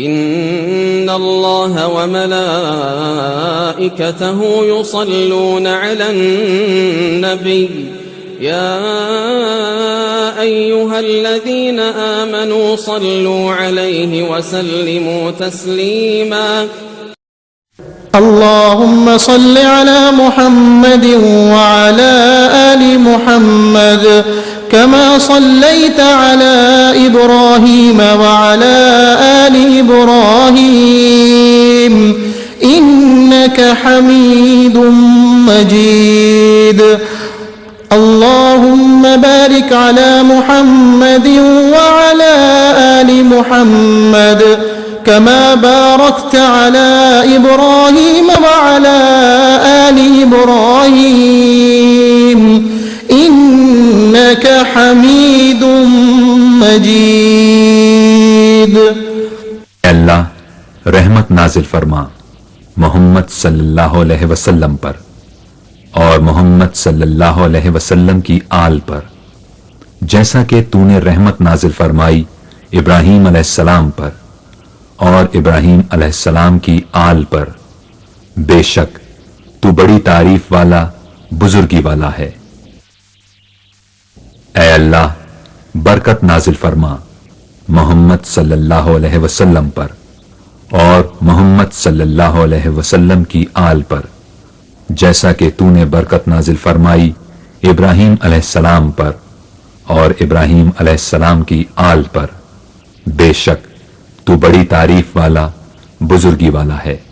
इन्नल्लाह व मलाइकतहु युसल्लूना अलन नबी या अय्युहल्लज़ीना आमनू सल्लू अलैहि व सल्लिमू तस्लीमा। अल्लाहुम्मा सल्लि अला मुहम्मदिन व अला आलि मुहम्मद कमा सल्लैता अला इब्राहीम व अला आलि इब्राहीम इन्नका हमीदुम मजीद। अल्लाहुम्मा बारिक अला मुहम्मदिन व अला आलि मुहम्मद कमा बारकता अला इब्राहीम व अला आलि इब्राहीम इन्नका हमीदुम मजीद। अल्लाह रहमत नाजिल फरमा मोहम्मद सल्लल्लाहु अलैहि वसल्लम पर और मोहम्मद सल्लल्लाहु अलैहि वसल्लम की आल पर, जैसा कि तूने रहमत नाजिल फरमाई इब्राहीम अलैहिस्सलाम पर और इब्राहीम अलैहिस्सलाम की आल पर। बेशक तू बड़ी तारीफ वाला बुजुर्गी वाला है। ऐ अल्लाह बरकत नाजिल फरमा मोहम्मद सल्लल्लाहु अलैहि वसल्लम पर और मोहम्मद सल्लल्लाहु अलैहि वसल्लम की आल पर, जैसा कि तूने बरकत नाजिल फरमाई इब्राहीम अलैहिस्सलाम पर और इब्राहीम अलैहिस्सलाम की आल पर। बेशक तू बड़ी तारीफ वाला बुजुर्गी वाला है।